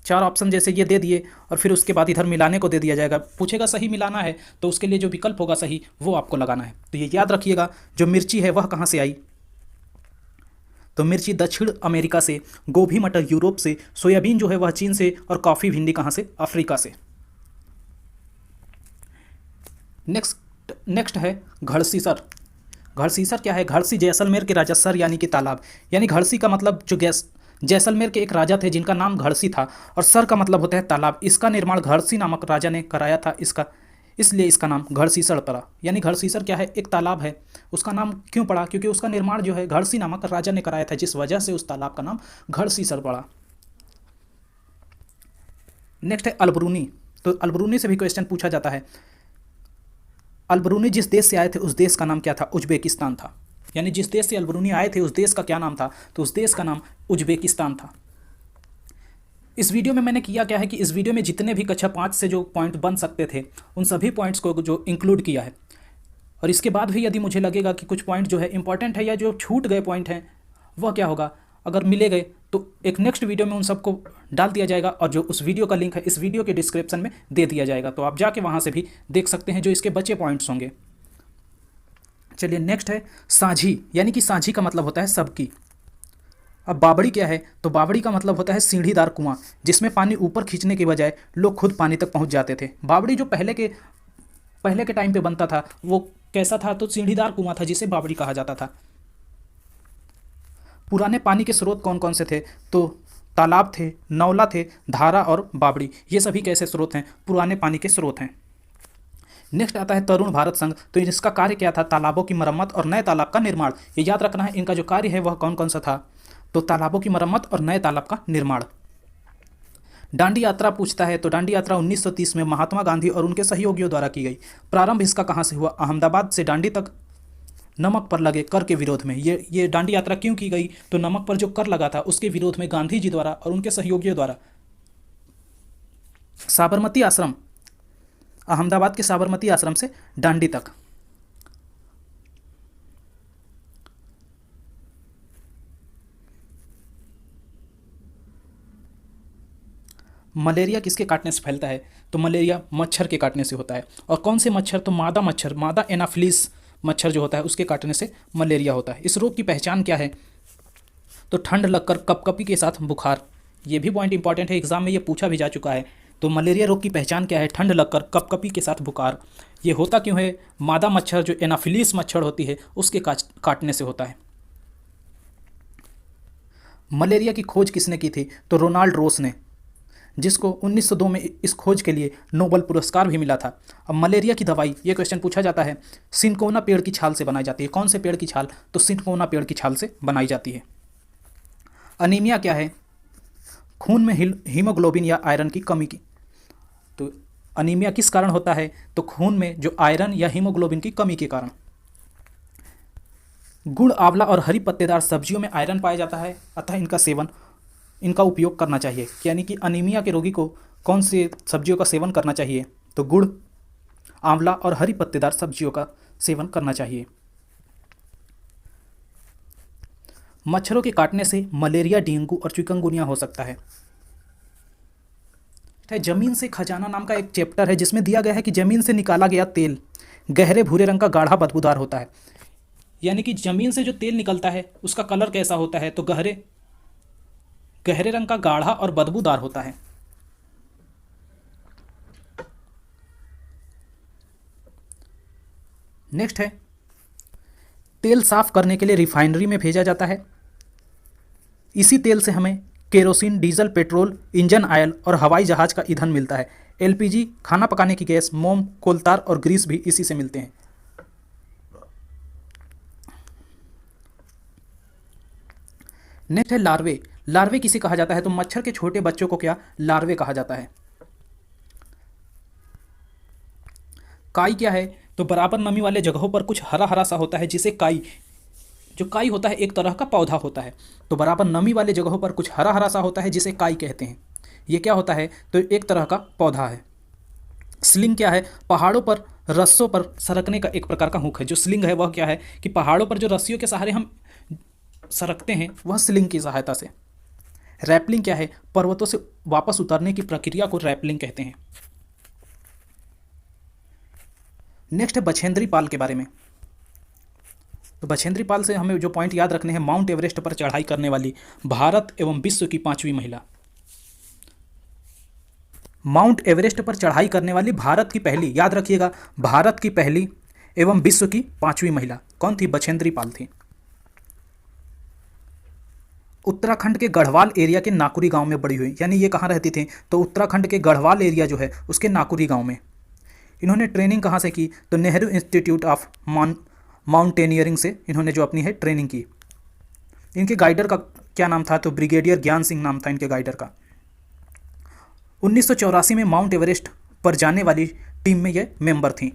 चार ऑप्शन जैसे ये दे दिए और फिर उसके बाद इधर मिलाने को दे दिया जाएगा। पूछेगा सही मिलाना है तो उसके लिए जो विकल्प होगा सही वो आपको लगाना है। तो ये याद रखिएगा, जो मिर्ची है वह कहाँ से आई? तो मिर्ची दक्षिण अमेरिका से, गोभी मटर यूरोप से, सोयाबीन जो है वह चीन से, और कॉफ़ी भिंडी कहाँ से? अफ्रीका से। नेक्स्ट है घड़सीसर। घड़सीसर क्या है? घड़सी जैसलमेर के राजसर यानी कि तालाब। यानी घड़सी का मतलब जो जैसलमेर के एक राजा थे जिनका नाम घड़सी था, और सर का मतलब होता है तालाब। इसका निर्माण घड़सी नामक राजा ने कराया था, इसलिए इसका नाम घड़सीसर पड़ा। यानी घड़सीसर क्या है? एक तालाब है। उसका नाम क्यों पड़ा? क्योंकि उसका निर्माण जो है घड़सी नामक राजा ने कराया था, जिस वजह से उस तालाब का नाम घड़सीसर पड़ा। नेक्स्ट है अलबरूनी। तो अलबरूनी से भी क्वेश्चन पूछा जाता है। अलबरूनी जिस देश से आए थे उस देश का नाम क्या था? उज्बेकिस्तान था। यानी जिस देश से अलबरूनी आए थे उस देश का क्या नाम था? तो उस देश का नाम उज्बेकिस्तान था। इस वीडियो में मैंने किया क्या है कि इस वीडियो में जितने भी कक्षा 5 से जो पॉइंट बन सकते थे उन सभी पॉइंट्स को जो इंक्लूड किया है, और इसके बाद भी यदि मुझे लगेगा कि कुछ पॉइंट जो है इंपॉर्टेंट है या जो छूट गए पॉइंट हैं वह क्या होगा, अगर मिले गए तो एक नेक्स्ट वीडियो में उन सबको डाल दिया जाएगा, और जो उस वीडियो का लिंक है इस वीडियो के डिस्क्रिप्शन में दे दिया जाएगा, तो आप जाके वहाँ से भी देख सकते हैं जो इसके बचे पॉइंट्स होंगे। चलिए नेक्स्ट है साझी। यानी कि साझी का मतलब होता है सबकी। अब बावड़ी क्या है? तो बावड़ी का मतलब होता है सीढ़ीदार कुआं, जिसमें पानी ऊपर खींचने के बजाय लोग खुद पानी तक पहुंच जाते थे। बावड़ी जो पहले के टाइम पे बनता था वो कैसा था? तो सीढ़ीदार कुआं था जिसे बावड़ी कहा जाता था। पुराने पानी के स्रोत कौन कौन से थे? तो तालाब थे, नौला थे, धारा और बावड़ी। ये सभी कैसे स्रोत हैं? पुराने पानी के स्रोत हैं। नेक्स्ट आता है तरुण भारत संघ। तो इसका कार्य क्या था? तालाबों की मरम्मत और नए तालाब का निर्माण। ये याद रखना है, इनका जो कार्य है वह कौन कौन सा था? तो तालाबों की मरम्मत और नए तालाब का निर्माण। दांडी यात्रा पूछता है। तो दांडी यात्रा 1930 में महात्मा गांधी और उनके सहयोगियों द्वारा की गई। प्रारंभ इसका कहाँ से हुआ? अहमदाबाद से दांडी तक नमक पर लगे कर के विरोध में। ये दांडी यात्रा क्यों की गई? तो नमक पर जो कर लगा था उसके विरोध में गांधी जी द्वारा और उनके सहयोगियों द्वारा। साबरमती आश्रम, अहमदाबाद के साबरमती आश्रम से दांडी तक। मलेरिया किसके काटने से फैलता है? तो मलेरिया मच्छर के काटने से होता है। और कौन से मच्छर? तो मादा मच्छर, मादा एनाफिलीज मच्छर जो होता है उसके काटने से मलेरिया होता है। इस रोग की पहचान क्या है? तो ठंड लगकर कपकपी के साथ बुखार। ये भी पॉइंट इंपॉर्टेंट है, एग्जाम में ये पूछा भी जा चुका है। तो मलेरिया रोग की पहचान क्या है? ठंड लगकर कपकपी के साथ बुखार। ये होता क्यों है? मादा मच्छर जो एनाफिलीज मच्छर होती है उसके काटने से होता है। मलेरिया की खोज किसने की थी? तो रोनाल्ड रोस ने। जिसको 1902 में इस खोज के लिए नोबेल पुरस्कार भी मिला था। अब मलेरिया की दवाई, ये क्वेश्चन पूछा जाता है, सिनकोना पेड़ की छाल से बनाई जाती है। कौन से पेड़ की छाल? तो सिनकोना पेड़ की छाल से बनाई जाती है। अनीमिया क्या है? खून में हीमोग्लोबिन या आयरन की कमी की। तो अनीमिया किस कारण होता है? तो खून में जो आयरन या हीमोग्लोबिन की कमी के कारण। गुड़, आंवला और हरी पत्तेदार सब्जियों में आयरन पाया जाता है, अतः इनका उपयोग करना चाहिए। यानी कि अनीमिया के रोगी को कौन सी सब्जियों का सेवन करना चाहिए? तो गुड़, आंवला और हरी पत्तेदार सब्जियों का सेवन करना चाहिए। मच्छरों के काटने से मलेरिया, डेंगू और चिकनगुनिया हो सकता है। जमीन से खजाना नाम का एक चैप्टर है जिसमें दिया गया है कि जमीन से निकाला गया तेल गहरे भूरे रंग का गाढ़ा बदबूदार होता है। यानी कि जमीन से जो तेल निकलता है उसका कलर कैसा होता है? तो गहरे रंग का गाढ़ा और बदबूदार होता है। नेक्स्ट है, तेल साफ करने के लिए रिफाइनरी में भेजा जाता है। इसी तेल से हमें kerosene, diesel, petrol, engine oil और हवाई जहाज का ईंधन मिलता है। एलपीजी, खाना पकाने की गैस, मोम, कोलतार और ग्रीस भी इसी से मिलते हैं। नेक्स्ट है लार्वे। लार्वे किसे कहा जाता है? तो मच्छर के छोटे बच्चों को क्या लार्वे कहा जाता है। काई क्या है? तो बराबर नमी वाले जगहों पर कुछ हरा हरा सा होता है जिसे काई, जो काई होता है एक तरह का पौधा होता है। तो बराबर नमी वाले जगहों पर कुछ हरा हरा सा होता है जिसे काई कहते हैं। ये क्या होता है? तो एक तरह का पौधा है। स्लिंग क्या है? पहाड़ों पर रस्सों पर सरकने का एक प्रकार का हुक है। जो स्लिंग है वह क्या है कि पहाड़ों पर जो रस्सियों के सहारे हम सरकते हैं वह स्लिंग की सहायता से। रैपलिंग क्या है? पर्वतों से वापस उतरने की प्रक्रिया को रैपलिंग कहते हैं। नेक्स्ट है बछेंद्री पाल के बारे में। तो बछेंद्री पाल से हमें जो पॉइंट याद रखने हैं, माउंट एवरेस्ट पर चढ़ाई करने वाली भारत एवं विश्व की 5वीं महिला। माउंट एवरेस्ट पर चढ़ाई करने वाली भारत की पहली, याद रखिएगा, भारत की पहली एवं विश्व की 5वीं महिला कौन थी? बछेंद्री पाल थी। उत्तराखंड के गढ़वाल एरिया के नाकुरी गांव में बड़ी हुई। यानी ये कहाँ रहती थी? तो उत्तराखंड के गढ़वाल एरिया जो है उसके नाकुरी गांव में। इन्होंने ट्रेनिंग कहाँ से की? तो नेहरू इंस्टीट्यूट ऑफ माउंटेनियरिंग से इन्होंने जो अपनी है ट्रेनिंग की। इनके गाइडर का क्या नाम था? तो ब्रिगेडियर ज्ञान सिंह नाम था इनके गाइडर का। 1984 में माउंट एवरेस्ट पर जाने वाली टीम में ये मेंबर थी।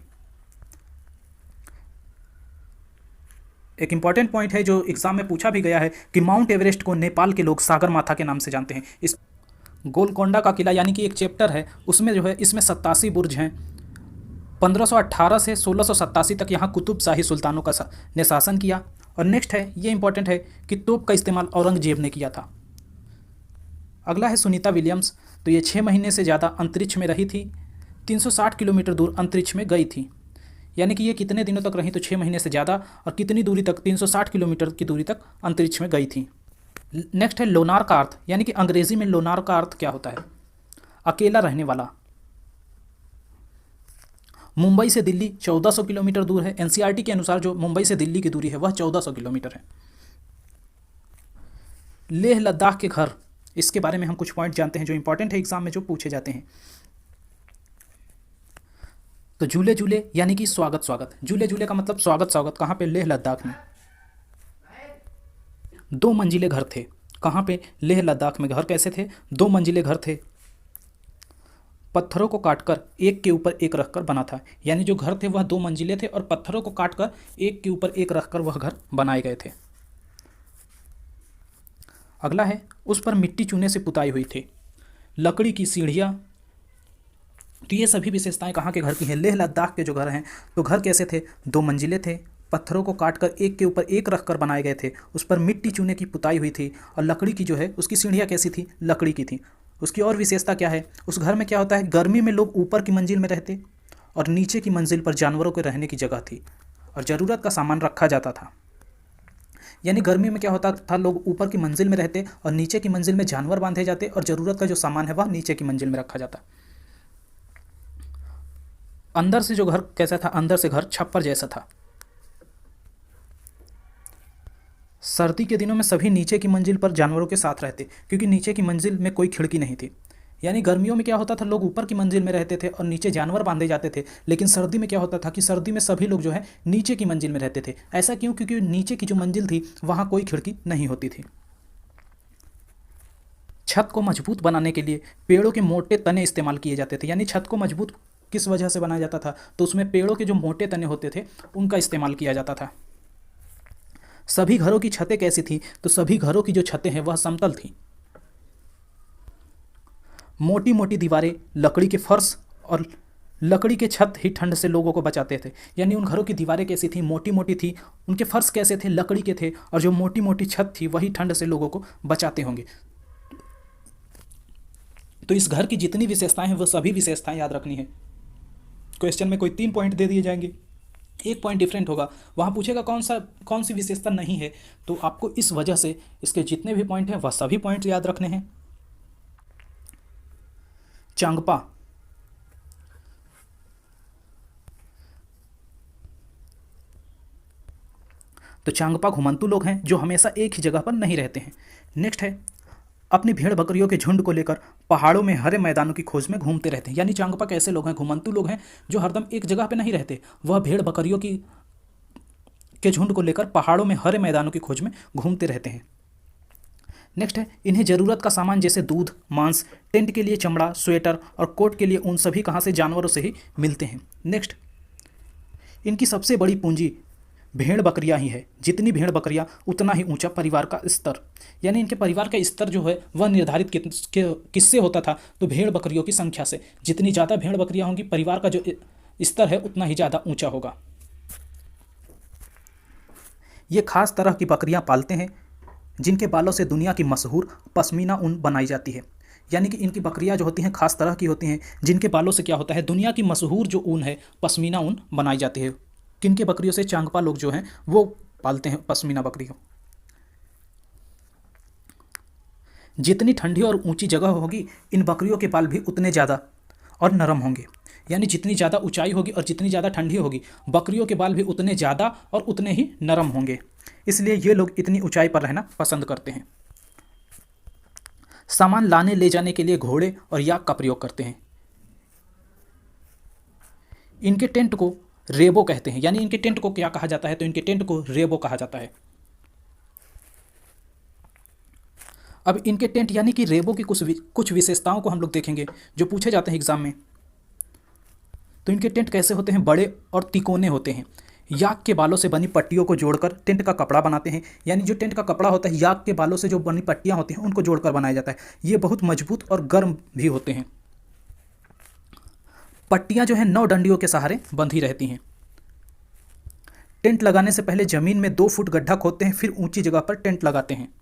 एक इंपॉर्टेंट पॉइंट है जो एग्जाम में पूछा भी गया है कि माउंट एवरेस्ट को नेपाल के लोग सागर माथा के नाम से जानते हैं। इस गोलकोंडा का किला यानी कि एक चैप्टर है उसमें जो है इसमें 87 बुर्ज हैं। 1518 से 1687 तक यहाँ कुतुब शाही सुल्तानों का ने शासन किया। और नेक्स्ट है, ये इंपॉर्टेंट है कि तोप का इस्तेमाल औरंगजेब ने किया था। अगला है सुनीता विलियम्स। तो ये 6 महीने से ज़्यादा अंतरिक्ष में रही थी, 360 किलोमीटर दूर अंतरिक्ष में गई थी। यानी कि ये कितने दिनों तक रही? तो 6 महीने से ज़्यादा। और कितनी दूरी तक? 360 किलोमीटर की दूरी तक अंतरिक्ष में गई थी। नेक्स्ट है लोनार का अर्थ, यानी कि अंग्रेजी में लोनार का अर्थ क्या होता है? अकेला रहने वाला। मुंबई से दिल्ली 1400 किलोमीटर दूर है। एनसीईआरटी के अनुसार जो मुंबई से दिल्ली की दूरी है वह 1400 किलोमीटर है। लेह लद्दाख के घर, इसके बारे में हम कुछ पॉइंट जानते हैं जो इंपॉर्टेंट है एग्जाम में जो पूछे जाते हैं। तो झूले झूले यानी कि स्वागत स्वागत। झूले झूले का मतलब स्वागत स्वागत। कहाँ पे? लेह लद्दाख में। 2 मंजिले घर थे। कहाँ पे? लेह लद्दाख में। घर कैसे थे? 2 मंजिले घर थे। पत्थरों को काटकर एक के ऊपर एक रखकर बना था। यानी जो घर थे वह 2 मंजिले थे और पत्थरों को काटकर एक के ऊपर एक रखकर वह घर बनाए गए थे। अगला है, उस पर मिट्टी चूने से पुताई हुई थी। लकड़ी की सीढ़ियाँ। तो ये सभी विशेषताएं कहाँ के घर की हैं? लेह लद्दाख के जो घर हैं। तो घर कैसे थे? 2 मंजिले थे, पत्थरों को काटकर एक के ऊपर एक रखकर बनाए गए थे, उस पर मिट्टी चूने की पुताई हुई थी और लकड़ी की जो है उसकी सीढ़ियाँ कैसी थी? लकड़ी की थी। उसकी और विशेषता क्या है? उस घर में क्या होता है, गर्मी में लोग ऊपर की मंजिल में रहते और नीचे की मंजिल पर जानवरों के रहने की जगह थी और ज़रूरत का सामान रखा जाता था। यानी गर्मी में क्या होता था, लोग ऊपर की मंजिल में रहते और नीचे की मंजिल में जानवर बांधे जाते और ज़रूरत का जो सामान है वह नीचे की मंजिल में रखा जाता। अंदर से जो घर कैसा था, अंदर से घर छप्पर जैसा था। सर्दी के दिनों में सभी नीचे की मंजिल पर जानवरों के साथ रहते क्योंकि नीचे की मंजिल में कोई खिड़की नहीं थी। यानी गर्मियों में क्या होता था, लोग ऊपर की मंजिल में रहते थे और नीचे जानवर बांधे जाते थे, लेकिन सर्दी में क्या होता था कि सर्दी में सभी लोग जो है नीचे की मंजिल में रहते थे। ऐसा क्यों? क्योंकि नीचे की जो मंजिल थी वहाँ कोई खिड़की नहीं होती थी। छत को मजबूत बनाने के लिए पेड़ों के मोटे तने इस्तेमाल किए जाते थे। यानी छत को मजबूत किस वजह से बनाया जाता था? तो उसमें पेड़ों के जो मोटे तने होते थे उनका इस्तेमाल किया जाता था। सभी घरों की छतें कैसी थी? तो सभी घरों की जो छतें हैं वह समतल थी। मोटी मोटी दीवारें, लकड़ी के फर्श और लकड़ी के छत ही ठंड से लोगों को बचाते थे। यानी उन घरों की दीवारें कैसी थी? मोटी मोटी थी। उनके फर्श कैसे थे? लकड़ी के थे। और जो मोटी मोटी छत थी वही ठंड से लोगों को बचाते होंगे। तो इस घर की जितनी विशेषताएं हैं वो सभी विशेषताएं याद रखनी है। क्वेश्चन में कोई 3 पॉइंट दे दिए जाएंगे, एक पॉइंट डिफरेंट होगा, वहाँ पूछेगा कौन सी विशेषता नहीं है। तो आपको इस वजह से इसके जितने भी पॉइंट हैं वह सभी पॉइंट याद रखने हैं। चांगपा, तो चांगपा घुमंतू लोग हैं जो हमेशा एक ही जगह पर नहीं रहते हैं। नेक्स्ट है, अपनी भेड़ बकरियों के झुंड को लेकर पहाड़ों में हरे मैदानों की खोज में घूमते रहते हैं। यानी चांगपा कैसे लोग हैं? घुमंतू लोग हैं जो हरदम एक जगह पे नहीं रहते, वह भेड़ बकरियों के झुंड को लेकर पहाड़ों में हरे मैदानों की खोज में घूमते रहते हैं। नेक्स्ट है, इन्हें ज़रूरत का सामान जैसे दूध, मांस, टेंट के लिए चमड़ा, स्वेटर और कोट के लिए ऊन सभी कहाँ से? जानवरों से ही मिलते हैं। नेक्स्ट, इनकी सबसे बड़ी पूंजी भेड़ बकरियां ही है। जितनी भेड़ बकरियां उतना ही ऊंचा परिवार का स्तर। यानी इनके परिवार का स्तर जो है वह निर्धारित किससे होता था? तो भेड़ बकरियों की संख्या से। जितनी ज़्यादा भेड़ बकरियां होंगी परिवार का जो स्तर है उतना ही ज़्यादा ऊंचा होगा। ये खास तरह की बकरियां पालते हैं जिनके बालों से दुनिया की मशहूर पश्मीना ऊन बनाई जाती है। यानी कि इनकी बकरियां जो होती हैं खास तरह की होती हैं जिनके बालों से क्या होता है? दुनिया की मशहूर जो ऊन है पश्मीना ऊन बनाई जाती है। किनके बकरियों से? चांगपा लोग जो हैं वो पालते हैं पश्मीना बकरियों। जितनी ठंडी और ऊंची जगह होगी इन बकरियों के बाल भी उतने ज़्यादा और नरम होंगे। यानी जितनी ज़्यादा ऊंचाई होगी और जितनी ज़्यादा ठंडी होगी बकरियों के बाल भी उतने ज़्यादा और उतने ही नरम होंगे। इसलिए ये लोग इतनी ऊंचाई पर रहना पसंद करते हैं। सामान लाने ले जाने के लिए घोड़े और याक का प्रयोग करते हैं। इनके टेंट को रेबो कहते हैं। यानी इनके टेंट को क्या कहा जाता है? तो इनके टेंट को रेबो कहा जाता है। अब इनके टेंट यानी कि रेबो की कुछ विशेषताओं को हम लोग देखेंगे जो पूछे जाते हैं एग्जाम में। तो इनके टेंट कैसे होते हैं? बड़े और तिकोने होते हैं। याक के बालों से बनी पट्टियों को जोड़कर टेंट का कपड़ा बनाते हैं। यानी जो टेंट का कपड़ा होता है याक के बालों से जो बनी पट्टियाँ होती हैं उनको जोड़कर बनाया जाता है। ये बहुत मजबूत और गर्म भी होते हैं। पट्टियाँ जो हैं 9 डंडियों के सहारे बंधी रहती हैं। टेंट लगाने से पहले ज़मीन में 2 फुट गड्ढा खोदते हैं, फिर ऊंची जगह पर टेंट लगाते हैं।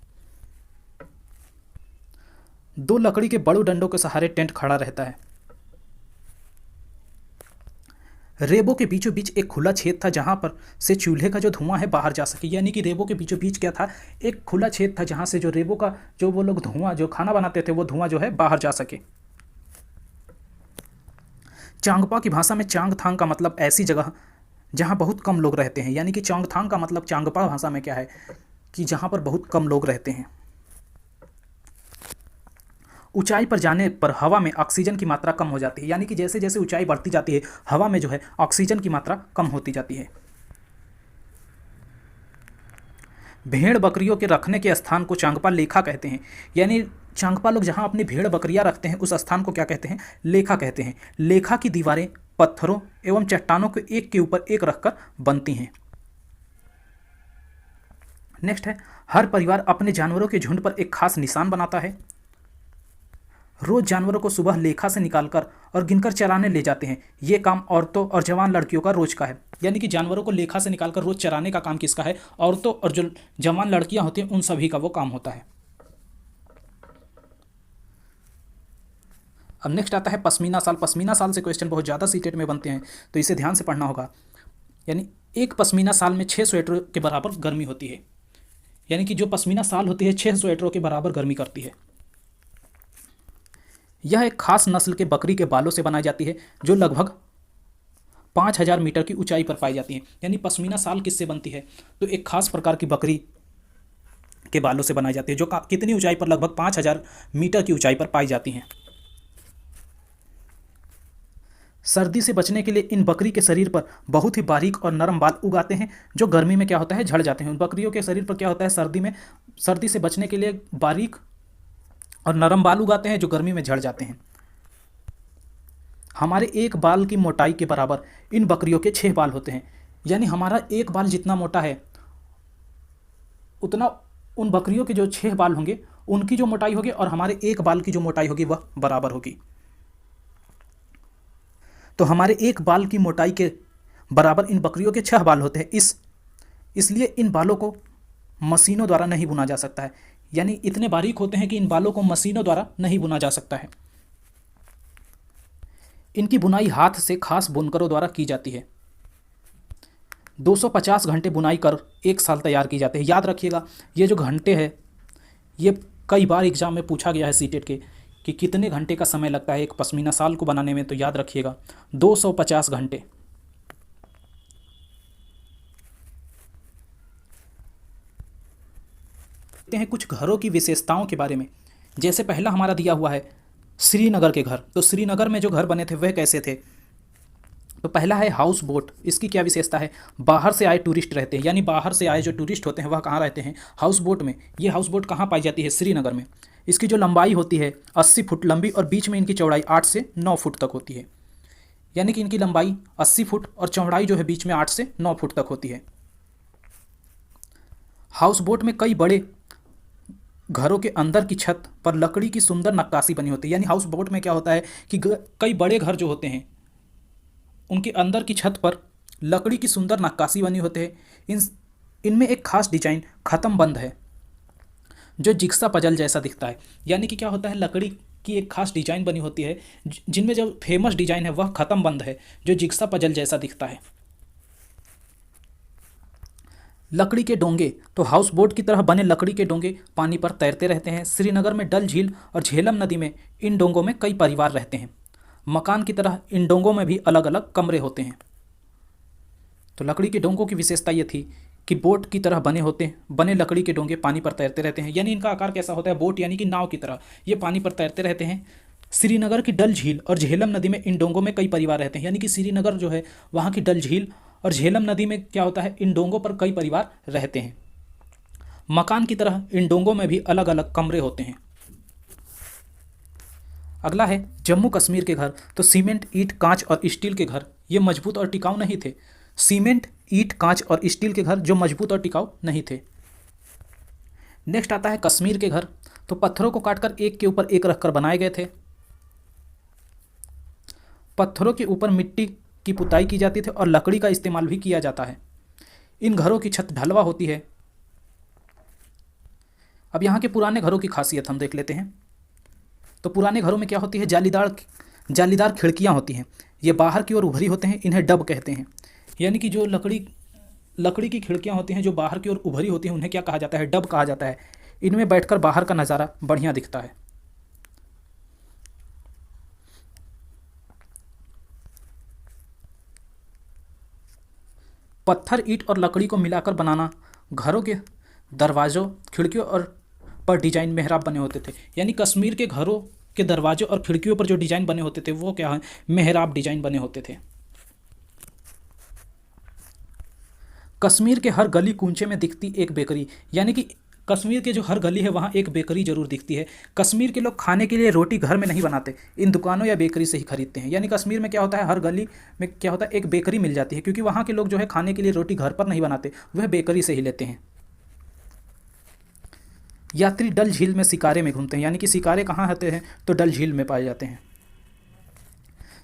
2 लकड़ी के बड़े डंडों के सहारे टेंट खड़ा रहता है। रेबो के बीचों बीच एक खुला छेद था जहां पर से चूल्हे का जो धुआं है बाहर जा सके। यानी कि रेबो के बीचों बीच क्या था? एक खुला छेद था जहां से जो रेबो का जो वो लोग धुआं जो खाना बनाते थे वो धुआं जो है बाहर जा सके। चांगपा की भाषा में चांगथांग का मतलब ऐसी जगह जहां बहुत कम लोग रहते हैं। यानी कि चांगथांग का मतलब चांगपा भाषा में क्या है कि जहां पर बहुत कम लोग रहते हैं। ऊंचाई पर जाने पर हवा में ऑक्सीजन की मात्रा कम हो जाती है। यानी कि जैसे जैसे ऊंचाई बढ़ती जाती है हवा में जो है ऑक्सीजन की मात्रा कम होती जाती है। भेड़ बकरियों के रखने के स्थान को चांगपा लेखा कहते हैं। यानी चांगपा लोग जहां अपनी भेड़ बकरियां रखते हैं उस स्थान को क्या कहते हैं? लेखा कहते हैं। लेखा की दीवारें पत्थरों एवं चट्टानों को एक के ऊपर एक रखकर बनती हैं। नेक्स्ट है, हर परिवार अपने जानवरों के झुंड पर एक खास निशान बनाता है। रोज जानवरों को सुबह लेखा से निकालकर और गिनकर चराने ले जाते हैं। ये काम औरतों और जवान लड़कियों का रोज का है। यानी कि जानवरों को लेखा से निकालकर रोज चराने का काम किसका है? औरतों और जो जवान लड़कियां होती हैं उन सभी का वो काम होता है। अब नेक्स्ट आता है पश्मीना साल। पश्मीना साल से क्वेश्चन बहुत ज़्यादा सीटेट में बनते हैं तो इसे ध्यान से पढ़ना होगा। यानी एक पश्मीना साल में 6 स्वेटर के बराबर गर्मी होती है। यानी कि जो पश्मीना साल होती है 6 स्वेटरों के बराबर गर्मी करती है। यह एक खास नस्ल के बकरी के बालों से बनाई जाती है जो लगभग 5000 मीटर की ऊंचाई पर पाई जाती है। यानी पश्मीना साल किससे बनती है? तो एक खास प्रकार की बकरी के बालों से बनाई जाती है जो कितनी ऊंचाई पर? लगभग 5000 मीटर की ऊंचाई पर पाई जाती हैं। सर्दी से बचने के लिए इन बकरी के शरीर पर बहुत ही बारीक और नरम बाल उगाते हैं जो गर्मी में क्या होता है, झड़ जाते हैं। उन बकरियों के शरीर पर क्या होता है, सर्दी से बचने के लिए बारीक और नरम बाल उगाते हैं जो गर्मी में झड़ जाते हैं। हमारे एक बाल की मोटाई के बराबर इन बकरियों के 6 बाल होते हैं। यानी हमारा एक बाल जितना मोटा है उतना उन बकरियों के जो 6 बाल होंगे उनकी जो मोटाई होगी और हमारे एक बाल की जो मोटाई होगी वह बराबर होगी। तो हमारे एक बाल की मोटाई के बराबर इन बकरियों के 6 बाल होते हैं। इसलिए इन बालों को मशीनों द्वारा नहीं बुना जा सकता है। यानी इतने बारीक होते हैं कि इन बालों को मशीनों द्वारा नहीं बुना जा सकता है। इनकी बुनाई हाथ से खास बुनकरों द्वारा की जाती है। 250 घंटे बुनाई कर 1 साल तैयार की जाते हैं। याद रखिएगा, ये जो घंटे हैं ये कई बार एग्जाम में पूछा गया है सीटेट के कि कितने घंटे का समय लगता है एक पश्मीना शाल को बनाने में। तो याद रखिएगा 250 घंटे। देखते हैं कुछ घरों की विशेषताओं के बारे में। जैसे पहला हमारा दिया हुआ है श्रीनगर के घर। तो श्रीनगर में जो घर बने थे वह कैसे थे? तो पहला है हाउस बोट। इसकी क्या विशेषता है? बाहर से आए टूरिस्ट रहते हैं, यानी बाहर से आए जो टूरिस्ट होते हैं वह कहाँ रहते हैं? हाउस बोट में। ये हाउस बोट कहाँ पाई जाती है? श्रीनगर में। इसकी जो लंबाई होती है 80 फुट लंबी और बीच में इनकी चौड़ाई 8 से 9 फुट तक होती है। यानी कि इनकी लंबाई 80 फुट और चौड़ाई जो है बीच में 8 से 9 फुट तक होती है। हाउस बोट में कई बड़े घरों के अंदर की छत पर लकड़ी की सुंदर नक्काशी बनी होती है। यानी हाउस बोट में क्या होता है कि कई बड़े घर जो होते हैं उनके अंदर की छत पर लकड़ी की सुंदर नक्काशी बनी होती है। इनमें एक खास डिजाइन ख़त्म बंद है जो जिक्सा पजल जैसा दिखता है। यानी कि क्या होता है, लकड़ी की एक खास डिजाइन बनी होती है जिनमें जो फेमस डिजाइन है वह ख़त्म बंद है जो जिक्सा पजल जैसा दिखता है। लकड़ी के डोंगे। तो हाउस बोट की तरह बने लकड़ी के डोंगे पानी पर तैरते रहते हैं। श्रीनगर में डल झील और झेलम नदी में इन डोंगों में कई परिवार रहते हैं। मकान की तरह इन डोंगों में भी अलग अलग कमरे होते हैं। तो लकड़ी के डोंगों की विशेषता ये थी कि बोट की तरह बने लकड़ी के डोंगे पानी पर तैरते रहते हैं। यानी इनका आकार कैसा होता है? बोट यानी कि नाव की तरह ये पानी पर तैरते रहते हैं। श्रीनगर की डल झील और झेलम नदी में इन डोंगों में कई परिवार रहते हैं। यानी कि श्रीनगर जो है वहाँ की डल झील और झेलम नदी में क्या होता है, इन डोंगों पर कई परिवार रहते हैं। मकान की तरह इन डोंगों में भी अलग अलग कमरे होते हैं। अगला है जम्मू कश्मीर के घर। तो सीमेंट, ईंट, कांच और स्टील के घर ये मजबूत और टिकाऊ नहीं थे। सीमेंट, ईंट, कांच और स्टील के घर जो मजबूत और टिकाऊ नहीं थे। नेक्स्ट आता है कश्मीर के घर। तो पत्थरों को काटकर एक के ऊपर एक रखकर बनाए गए थे। पत्थरों के ऊपर मिट्टी की पुताई की जाती थी और लकड़ी का इस्तेमाल भी किया जाता है। इन घरों की छत ढलवा होती है। अब यहाँ के पुराने घरों की खासियत हम देख लेते हैं। तो पुराने घरों में क्या होती है, जालीदार खिड़कियाँ होती हैं। ये बाहर की ओर उभरी होते हैं, इन्हें डब कहते हैं। यानी कि जो लकड़ी की खिड़कियाँ होती हैं जो बाहर की ओर उभरी होती हैं उन्हें क्या कहा जाता है? डब कहा जाता है। इनमें बैठकर बाहर का नज़ारा बढ़िया दिखता है। पत्थर, ईंट और लकड़ी को मिलाकर बनाना घरों के दरवाज़ों, खिड़कियों और पर डिजाइन मेहराब बने होते थे। यानी कश्मीर के घरों के दरवाजों और खिड़कियों पर जो डिजाइन बने होते थे वो क्या है? मेहराब डिजाइन बने होते थे। कश्मीर के हर गली कूंचे में दिखती एक बेकरी। यानी कि कश्मीर के जो हर गली है वहाँ एक बेकरी जरूर दिखती है। कश्मीर के लोग खाने के लिए रोटी घर में नहीं बनाते, इन दुकानों या बेकरी से ही खरीदते हैं। यानी कश्मीर में क्या होता है, हर गली में क्या होता है, एक बेकरी मिल जाती है, क्योंकि वहाँ के लोग जो है खाने के लिए रोटी घर पर नहीं बनाते, वह बेकरी से ही लेते हैं। यात्री डल झील में शिकारे में घूमते हैं। यानी कि शिकारे कहाँ होते हैं? तो डल झील में पाए जाते हैं।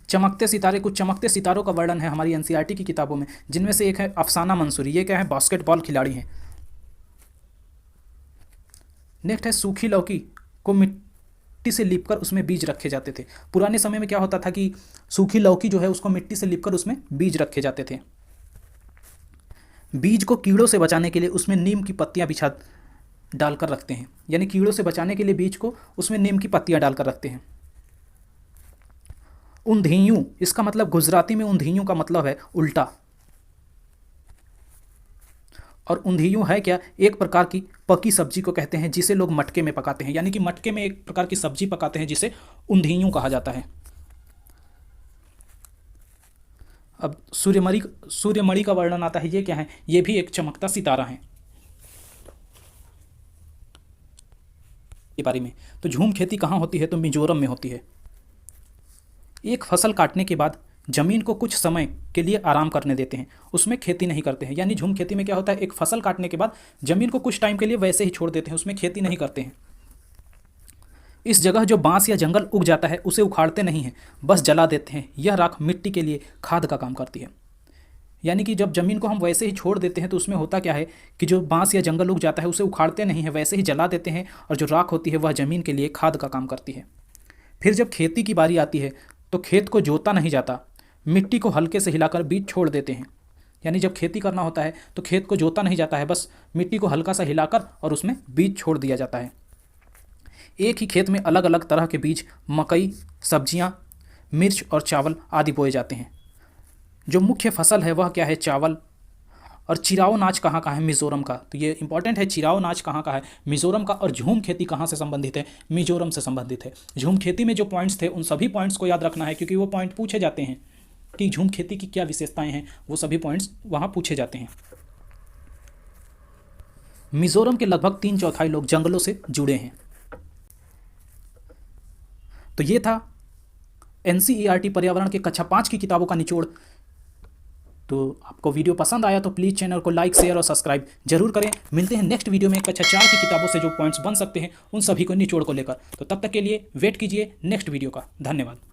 चमकते सितारे। कुछ चमकते सितारों का वर्णन है हमारी एनसीईआरटी की किताबों में, जिनमें से एक है अफसाना मंसूरी। ये क्या है? बास्केटबॉल खिलाड़ी हैं। नेक्स्ट है सूखी लौकी को मिट्टी से लिपकर उसमें बीज रखे जाते थे। पुराने समय में क्या होता था कि सूखी लौकी जो है उसको मिट्टी से लिपकर उसमें बीज रखे जाते थे। बीज को कीड़ों से बचाने के लिए उसमें नीम की पत्तियां बिछा डालकर रखते हैं। यानी कीड़ों से बचाने के लिए बीज को उसमें नीम की पत्तियां डालकर रखते हैं। ऊंधियूं, इसका मतलब गुजराती में ऊंधियूं का मतलब है उल्टा। और ऊंधियूं है क्या? एक प्रकार की पकी सब्जी को कहते हैं जिसे लोग मटके में पकाते हैं। यानी कि मटके में एक प्रकार की सब्जी पकाते हैं जिसे ऊंधियूं कहा जाता है। अब सूर्यमणि का वर्णन आता है, ये क्या है? ये भी एक चमकता सितारा है के बारे में। तो झूम खेती कहाँ होती है? तो मिजोरम में होती है। एक फसल काटने के बाद जमीन को कुछ समय के लिए आराम करने देते हैं, उसमें खेती नहीं करते हैं। यानी झूम खेती में क्या होता है, एक फसल काटने के बाद जमीन को कुछ टाइम के लिए वैसे ही छोड़ देते हैं, उसमें खेती नहीं करते हैं। इस जगह जो बांस या जंगल उग जाता है उसे उखाड़ते नहीं हैं, बस जला देते हैं। यह राख मिट्टी के लिए खाद का काम करती है। यानी कि जब ज़मीन को हम वैसे ही छोड़ देते हैं तो उसमें होता क्या है कि जो बांस या जंगल उग जाता है उसे उखाड़ते नहीं हैं, वैसे ही जला देते हैं, और जो राख होती है वह ज़मीन के लिए खाद का काम करती है। फिर जब खेती की बारी आती है तो खेत को जोता नहीं जाता, मिट्टी को हल्के से हिलाकर बीज छोड़ देते हैं। यानी जब खेती करना होता है तो खेत को जोता नहीं जाता है, बस मिट्टी को हल्का सा हिलाकर और उसमें बीज छोड़ दिया जाता है। एक ही खेत में अलग अलग तरह के बीज, मकई, सब्जियां, मिर्च और चावल आदि बोए जाते हैं। जो मुख्य फसल है वह क्या है? चावल। और चिराओ नाच कहाँ का है? मिज़ोरम का। तो ये इंपॉर्टेंट है, चिराओ नाच कहाँ का है? मिज़ोरम का। और झूम खेती कहाँ से संबंधित है? मिजोरम से संबंधित है। झूम खेती में जो पॉइंट्स थे उन सभी पॉइंट्स को याद रखना है, क्योंकि वो पॉइंट पूछे जाते हैं कि झूम खेती की क्या विशेषताएं हैं, वो सभी पॉइंट्स वहाँ पूछे जाते हैं। मिजोरम के लगभग 3/4 लोग जंगलों से जुड़े हैं। तो ये था NCERT पर्यावरण के कक्षा 5 की किताबों का निचोड़। तो आपको वीडियो पसंद आया तो प्लीज़ चैनल को लाइक, शेयर और सब्सक्राइब जरूर करें। मिलते हैं नेक्स्ट वीडियो में कक्षा 4 की किताबों से जो पॉइंट्स बन सकते हैं उन सभी को निचोड़ को लेकर। तो तब तक के लिए वेट कीजिए नेक्स्ट वीडियो का। धन्यवाद।